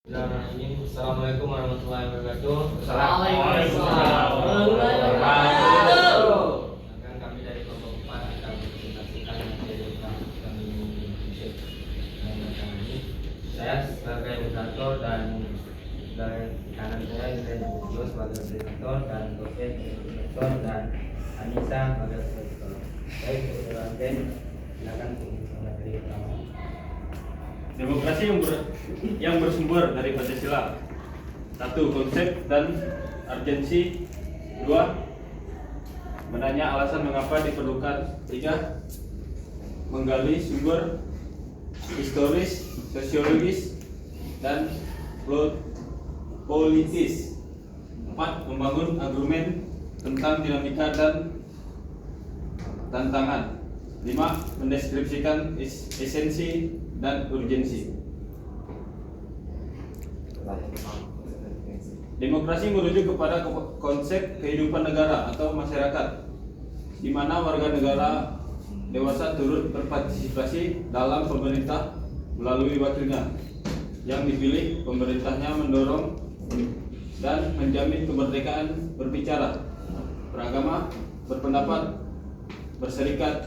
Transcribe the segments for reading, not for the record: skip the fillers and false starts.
Assalamualaikum warahmatullahi wabarakatuh. Waalaikumsalam warahmatullahi wabarakatuh. Akan kami dari kelompok 4 kita presentasikan materi kami Yusuf kami. Saya sebagai moderator dan dari kanan saya Indra Bukyo sebagai moderator dan Toke moderator dan Anissa sebagai moderator. Baik, Raden, silakan untuk materi pertama. Demokrasi yang bersumber dari Pancasila. 1. Konsep dan urgensi. 2. Menanya alasan mengapa diperlukan. 3. Menggali sumber historis, sosiologis, dan politis. 4. Membangun argumen tentang dinamika dan tantangan. 5. Mendeskripsikan esensi dan urgensi. Demokrasi merujuk kepada konsep kehidupan negara atau masyarakat, di mana warga negara dewasa turut berpartisipasi dalam pemerintah melalui wakilnya, yang dipilih pemerintahnya mendorong dan menjamin kemerdekaan berbicara, beragama, berpendapat, berserikat,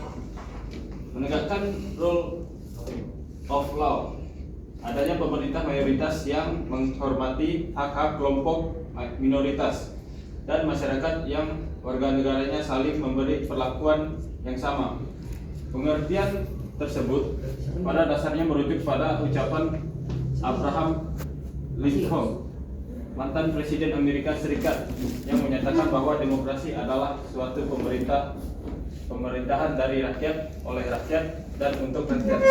menegakkan rule of law, adanya pemerintah mayoritas yang menghormati hak-hak kelompok minoritas, dan masyarakat yang warga negaranya saling memberi perlakuan yang sama. Pengertian tersebut pada dasarnya merujuk pada ucapan Abraham Lincoln, mantan Presiden Amerika Serikat, yang menyatakan bahwa demokrasi adalah suatu pemerintahan dari rakyat, oleh rakyat, dan untuk rakyat.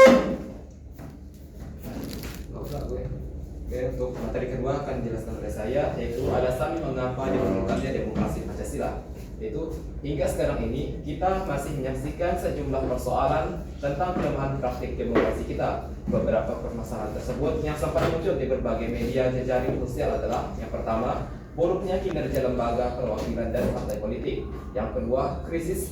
Oke, untuk materi kedua akan dijelaskan oleh saya, yaitu alasan mengapa diperlukannya demokrasi Pancasila. Yaitu hingga sekarang ini kita masih menyaksikan sejumlah persoalan tentang kelemahan praktik demokrasi kita. Beberapa permasalahan tersebut yang sempat muncul di berbagai media jejaring sosial adalah: yang pertama, buruknya kinerja lembaga perwakilan dan partai politik. Yang kedua, krisis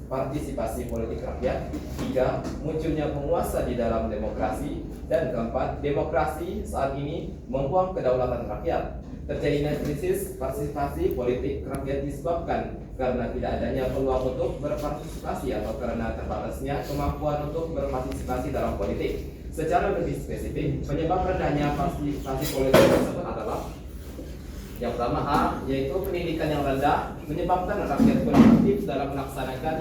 partisipasi politik rakyat. 3. Munculnya penguasa di dalam demokrasi. Dan keempat, demokrasi saat ini membuang kedaulatan rakyat. Terjadinya krisis partisipasi politik rakyat disebabkan karena tidak adanya peluang untuk berpartisipasi atau karena terbatasnya kemampuan untuk berpartisipasi dalam politik. Secara lebih spesifik, penyebab rendahnya partisipasi politik tersebut adalah: yang pertama, A, yaitu pendidikan yang rendah menyebabkan rakyat kurang aktif dalam melaksanakan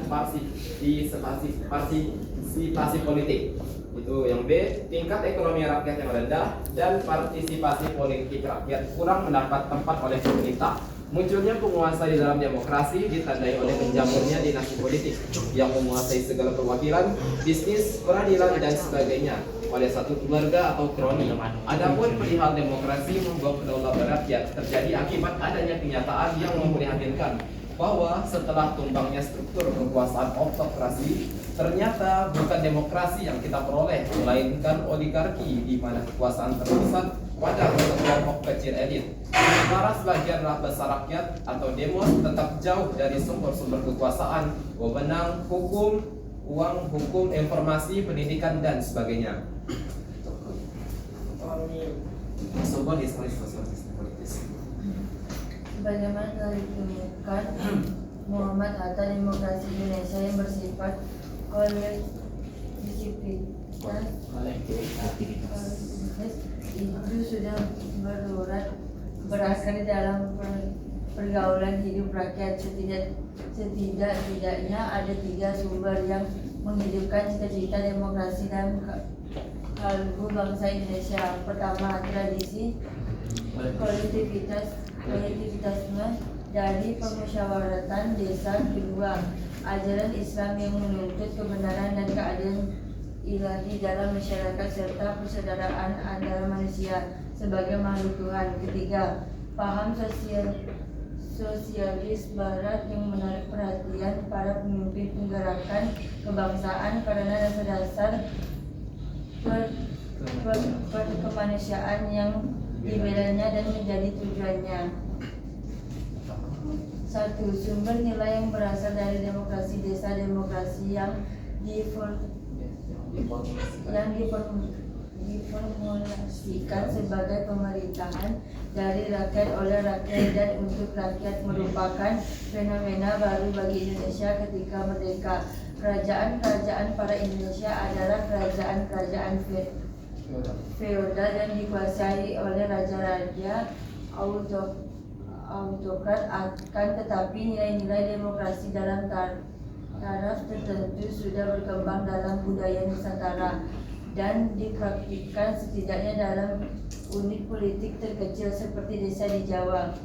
partisipasi politik. Itu yang B, tingkat ekonomi rakyat yang rendah dan partisipasi politik rakyat kurang mendapat tempat oleh pemerintah. Munculnya penguasa di dalam demokrasi ditandai oleh menjamurnya dinasti politik yang menguasai segala perwakilan, bisnis, peradilan, dan sebagainya oleh satu keluarga atau kroni. Adapun perihal demokrasi membawa kedaulatan rakyat terjadi akibat adanya kenyataan yang memprihatinkan bahwa setelah tumbangnya struktur kekuasaan autokrasi, ternyata bukan demokrasi yang kita peroleh, melainkan oligarki di mana kekuasaan terpusat pada kelompok kecil elit. Sementara sebagian besar rakyat atau demos tetap jauh dari sumber-sumber kekuasaan, wewenang, hukum, uang, hukum, informasi, pendidikan, dan sebagainya. Sobat historis politis. Sebagaimana telah ditemukan Muhammad Hatta, demokrasi Indonesia yang bersifat kolektivitas itu sudah berasal dalam pergaulan hidup rakyat. Setidaknya ada 3 sumber yang menghidupkan cita-cita demokrasi dalam kalbu bangsa Indonesia. Pertama, tradisi kolektivitasme dari permusyawaratan desa. Kedua, ajaran Islam yang menuntut kebenaran dan keadilan ilahi dalam masyarakat serta persaudaraan antara manusia sebagai makhluk Tuhan. Ketiga, paham sosialis barat yang menarik perhatian para pemimpin penggerakan kebangsaan karena dasar-dasar kemanusiaan yang dibelanya dan menjadi tujuannya. 1. Sumber nilai yang berasal dari demokrasi desa. Demokrasi yang diformulasikan sebagai pemerintahan dari rakyat oleh rakyat dan untuk rakyat merupakan fenomena baru bagi Indonesia ketika merdeka. Kerajaan-kerajaan pada Indonesia adalah kerajaan-kerajaan feodal dan dikuasai oleh raja-raja autokrat, akan tetapi nilai-nilai demokrasi dalam taraf tertentu sudah berkembang dalam budaya Nusantara dan dipraktikkan setidaknya dalam unit politik terkecil seperti desa di Jawa,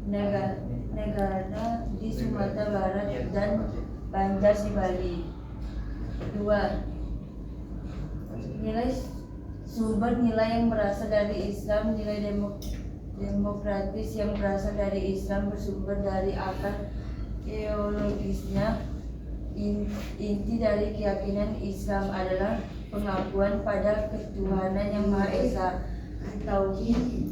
negara di Sumatera Barat dan Banjar di Bali. 2. Sumber nilai yang berasal dari Islam. Nilai demokratis yang berasal dari Islam bersumber dari akar teologisnya. Inti dari keyakinan Islam adalah pengakuan pada ketuhanan yang Maha Esa, tauhid.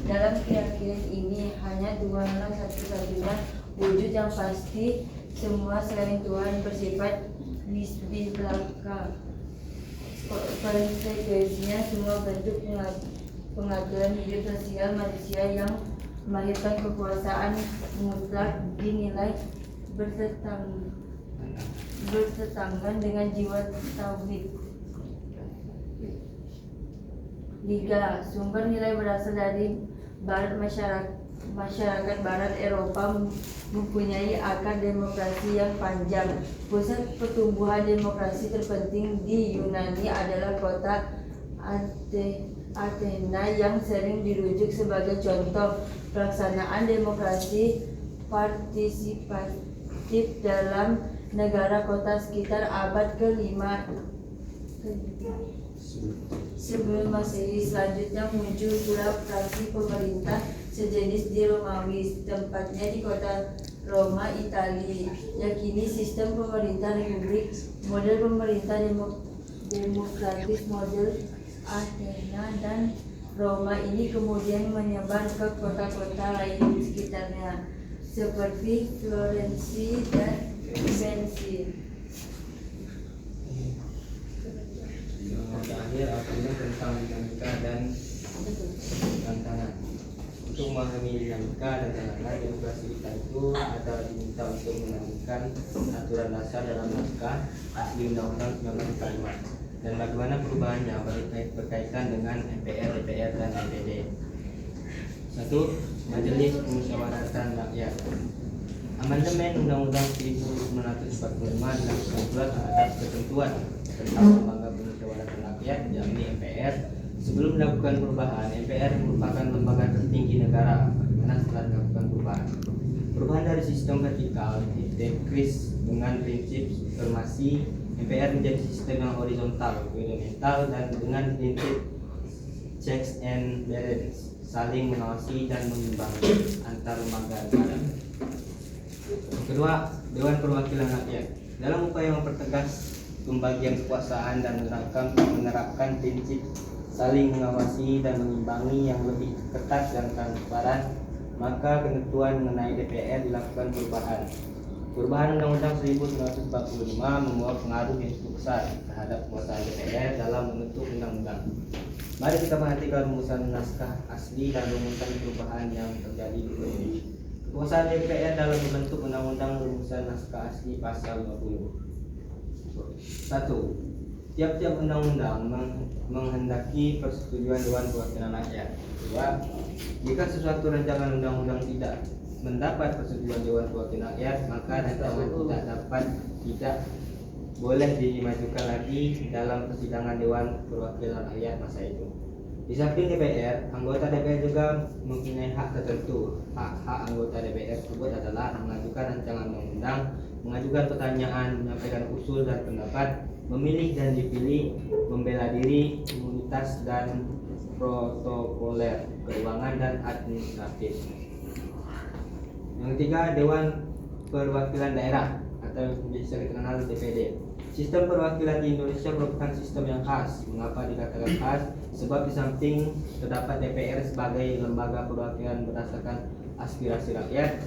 Dalam keyakinan ini hanya Tuhanlah satu-satunya wujud yang pasti, semua selain Tuhan bersifat nisbi belaka. Konsekuensinya semua bentuk pengaturan hidup sosial manusia yang melahirkan kekuasaan mutlak dinilai bertentangan dengan jiwa tauhid. 3. Sumber nilai berasal dari barat. Masyarakat barat Eropa mempunyai akar demokrasi yang panjang. Pusat pertumbuhan demokrasi terpenting di Yunani adalah kota Athena yang sering dirujuk sebagai contoh pelaksanaan demokrasi partisipatif dalam negara kota sekitar abad ke-5 sebelum Masehi. Selanjutnya muncul pula praksi pemerintah sejenis di Romawi, tempatnya di kota Roma, Italia. Yakini sistem pemerintah republik, model pemerintah demokratis model Athena dan Roma ini kemudian menyebar ke kota-kota lain di sekitarnya seperti Florensi dan Venice. Terakhir artinya tentang dinamika dan tantangan. Untuk memahami dinamika dan tantangan demokrasi kita itu adalah diminta untuk menanamkan aturan dasar dalam naskah asli Undang-Undang 1945 dan bagaimana perubahannya berkaitan dengan MPR, DPR, dan DPD. 1. Majelis Permusyawaratan Rakyat. Amandemen Undang-Undang 1945 dilakukan pula terhadap ketentuan tentang lembaga permusyawaratan rakyat, yakni MPR. Sebelum melakukan perubahan, MPR merupakan lembaga tertinggi negara. Bagaimana setelah dilakukan perubahan? Perubahan dari sistem vertikal ditekris dengan prinsip supremasi MPR menjadi sistem yang horizontal, fundamental, dan dengan prinsip checks and balance, saling mengawasi dan mengimbangi antar lembaga negara. Kedua, Dewan Perwakilan Rakyat. Dalam upaya mempertegas pembagian kekuasaan dan menerapkan prinsip saling mengawasi dan mengimbangi yang lebih ketat dan transparan, maka ketentuan mengenai DPR dilakukan perubahan. Perubahan Undang-Undang 1945 membawa pengaruh yang cukup besar terhadap kekuasaan DPR dalam membentuk undang-undang. Mari kita perhatikan rumusan naskah asli dan rumusan perubahan yang terjadi di Indonesia. Kekuasaan DPR dalam membentuk undang-undang. Rumusan naskah asli pasal 20. 1. Tiap-tiap undang-undang menghendaki persetujuan Dewan Perwakilan Rakyat. 2. Jika sesuatu rancangan undang-undang tidak mendapat persetujuan Dewan Perwakilan Rakyat, maka rancangan tidak boleh dimajukan lagi dalam persidangan Dewan Perwakilan Rakyat masa itu. Di samping DPR, anggota DPR juga mempunyai hak tertentu. Hak-hak anggota DPR tersebut adalah mengajukan rancangan undang-undang, mengajukan pertanyaan, menyampaikan usul dan pendapat, memilih dan dipilih, membela diri, imunitas dan protokoler, keuangan dan administratif. Yang ketiga, Dewan Perwakilan Daerah atau biasa dikenal DPD. Sistem perwakilan di Indonesia merupakan sistem yang khas. Mengapa dikatakan khas? Sebab di samping terdapat DPR sebagai lembaga perwakilan berdasarkan aspirasi rakyat,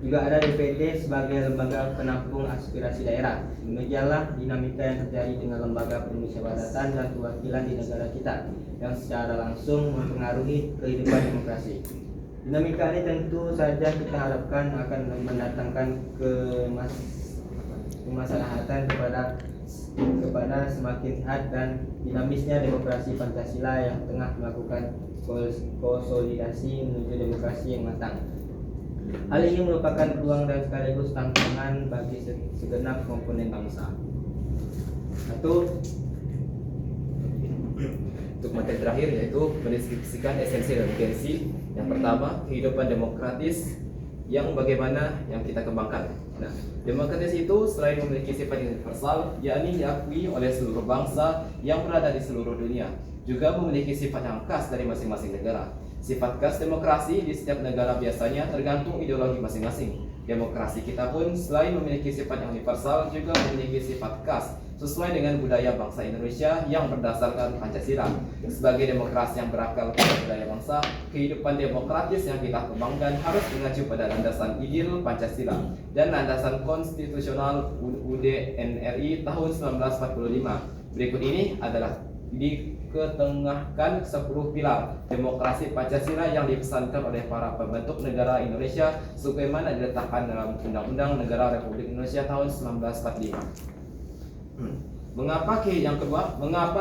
Juga ada DPD sebagai lembaga penampung aspirasi daerah. Demikianlah dinamika yang terjadi dengan lembaga permusyawaratan dan perwakilan di negara kita yang secara langsung mempengaruhi kehidupan demokrasi. Dinamika ini tentu saja kita harapkan akan mendatangkan kemaslahatan kepada semakin sehat dan dinamisnya demokrasi Pancasila yang tengah melakukan konsolidasi menuju demokrasi yang matang. Hal ini merupakan peluang dan sekaligus tantangan bagi segenap komponen bangsa. Untuk materi terakhir yaitu mendeskripsikan esensi dan urgensi. Yang pertama, kehidupan demokratis yang bagaimana yang kita kembangkan. Nah, demokratis itu selain memiliki sifat universal, yakni diakui oleh seluruh bangsa yang berada di seluruh dunia, juga memiliki sifat yang khas dari masing-masing negara. Sifat khas demokrasi di setiap negara biasanya tergantung ideologi masing-masing. Demokrasi kita pun selain memiliki sifat yang universal, juga memiliki sifat khas sesuai dengan budaya bangsa Indonesia yang berdasarkan Pancasila. Sebagai demokrasi yang berakal pada budaya bangsa, kehidupan demokratis yang kita kembangkan harus mengacu pada landasan ideal Pancasila dan landasan konstitusional UUD NRI tahun 1945. Berikut ini adalah diketengahkan 10 pilar demokrasi Pancasila yang dipesankan oleh para pembentuk negara Indonesia sebagaimana diletakkan dalam Undang-Undang Negara Republik Indonesia tahun 1945. Mengapa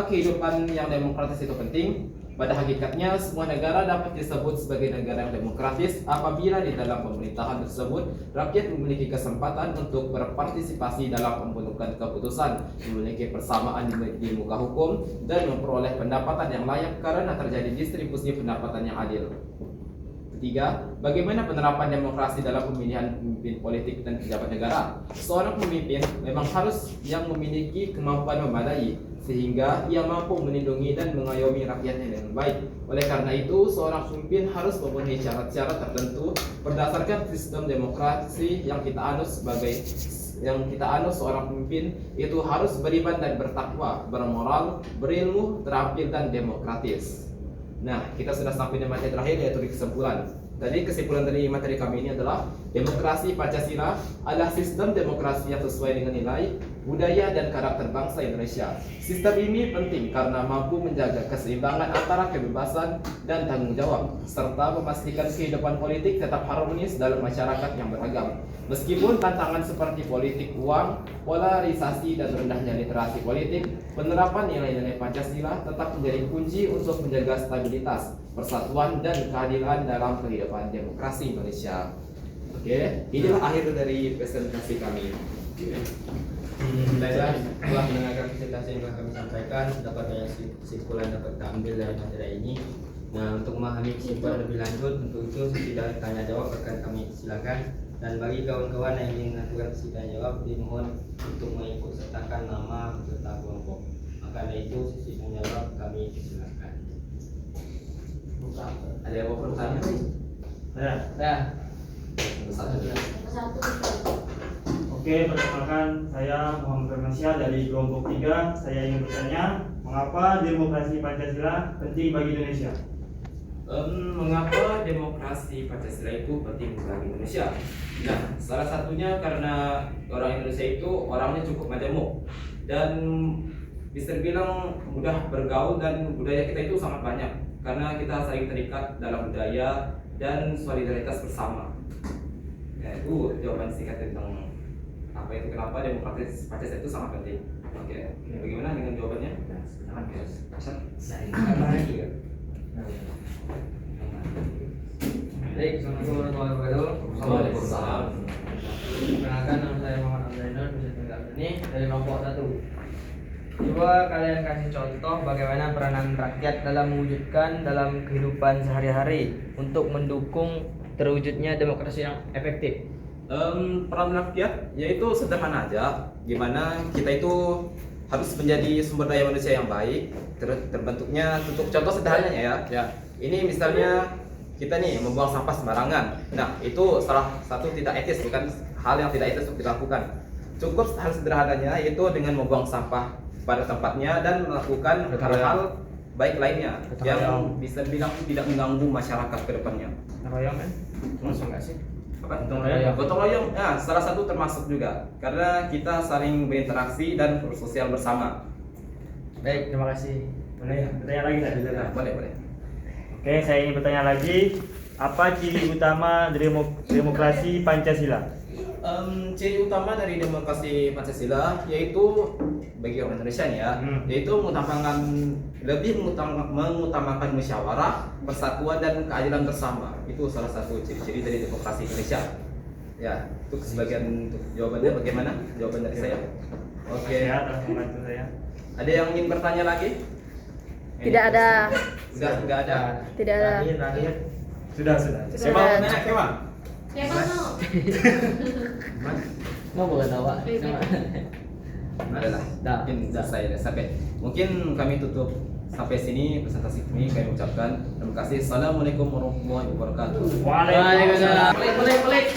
kehidupan yang demokratis itu penting? Pada hakikatnya, semua negara dapat disebut sebagai negara yang demokratis apabila di dalam pemerintahan tersebut rakyat memiliki kesempatan untuk berpartisipasi dalam pembentukan keputusan, memiliki persamaan di muka hukum, dan memperoleh pendapatan yang layak karena terjadi distribusi pendapatan yang adil. Ketiga, bagaimana penerapan demokrasi dalam pemilihan pemimpin politik dan pejabat negara? Seorang pemimpin memang harus yang memiliki kemampuan memadai sehingga ia mampu melindungi dan mengayomi rakyatnya dengan baik. Oleh karena itu, seorang pemimpin harus memenuhi syarat-syarat tertentu berdasarkan sistem demokrasi yang kita anut seorang pemimpin itu harus beriman dan bertakwa, bermoral, berilmu, terampil dan demokratis. Nah, kita sudah sampai di materi terakhir yaitu di kesimpulan. Tadi kesimpulan dari materi kami ini adalah demokrasi Pancasila adalah sistem demokrasi yang sesuai dengan nilai, budaya, dan karakter bangsa Indonesia. Sistem ini penting karena mampu menjaga keseimbangan antara kebebasan dan tanggung jawab, serta memastikan kehidupan politik tetap harmonis dalam masyarakat yang beragam. Meskipun tantangan seperti politik uang, polarisasi, dan rendahnya literasi politik, penerapan nilai-nilai Pancasila tetap menjadi kunci untuk menjaga stabilitas, persatuan, dan keadilan dalam kehidupan demokrasi Indonesia. Oke, inilah akhir dari presentasi kami. Baiklah, setelah mendengarkan presentasi yang telah kami sampaikan, dapat banyak kesimpulan dapat diambil dari materi ini. Nah, untuk memahami kesimpulan lebih lanjut, untuk itu tidak tanya jawab akan kami silakan. Dan bagi kawan-kawan yang ingin melakukan sesi tanya jawab, dimohon untuk mengikut sertakan nama peserta kelompok. Maka dari itu sesi tanya jawab kami silakan. Ada yang mau bertanya? Ada. Oke, perkenalkan saya Muhammad Firmansyah dari kelompok 3. Saya ingin bertanya, mengapa demokrasi Pancasila penting bagi Indonesia? Mengapa demokrasi Pancasila itu penting bagi Indonesia? Nah, salah satunya karena orang Indonesia itu orangnya cukup majemuk dan bisa dibilang mudah bergaul, dan budaya kita itu sangat banyak karena kita saling terikat dalam budaya dan solidaritas bersama. Ya, itu jawaban singkat tentang apa itu kenapa demokrasi Pancasila itu sangat penting. Oke, bagaimana dengan jawabannya? Baik, assalamualaikum warahmatullahi wabarakatuh. Waalaikumsalam. Perkenalkan, nama saya Muhammad Abdullah ini dari kelompok 1. Coba kalian kasih contoh bagaimana peranan rakyat dalam mewujudkan dalam kehidupan sehari-hari untuk mendukung terwujudnya demokrasi yang efektif. Peran rakyat yaitu sederhana aja, gimana kita itu harus menjadi sumber daya manusia yang baik, terbentuknya untuk contoh sederhananya ya. Ini misalnya kita nih membuang sampah sembarangan. Nah, itu salah satu tidak etis, bukan hal yang tidak etis untuk dilakukan. Cukup hal sederhananya yaitu dengan membuang sampah pada tempatnya dan melakukan hal-hal baik lainnya yang bisa dibilang tidak mengganggu masyarakat ke depannya. Royong kan? Masuk nggak sih? apa? Gotong royong. Gotong royong, ya, salah satu termasuk juga karena kita saling berinteraksi dan bersosial bersama. Baik, terima kasih. Boleh bertanya lagi nggak? Nah, boleh boleh. Oke, saya ingin bertanya lagi. Apa ciri utama demokrasi Pancasila? Ciri utama dari demokrasi Pancasila yaitu bagi orang Indonesia nih ya, yaitu mengutamakan musyawarah, persatuan dan keadilan bersama. Itu salah satu ciri-ciri dari demokrasi Indonesia. Ya, itu sebagian untuk jawabannya bagaimana? Jawaban dari saya. Oke. Ya, telah membantu saya. Ada yang ingin bertanya lagi? Tidak ada. Sudah nggak ada. Tidak ada. Terakhir. Sudah. Sudah. Siapa mau? Mau bukan awak. Adalah. Mungkin selesai sampai. Mungkin kami tutup sampai sini presentasi kami ucapkan terima kasih. Assalamualaikum warahmatullahi wabarakatuh. Waalaikumsalam. Pelik.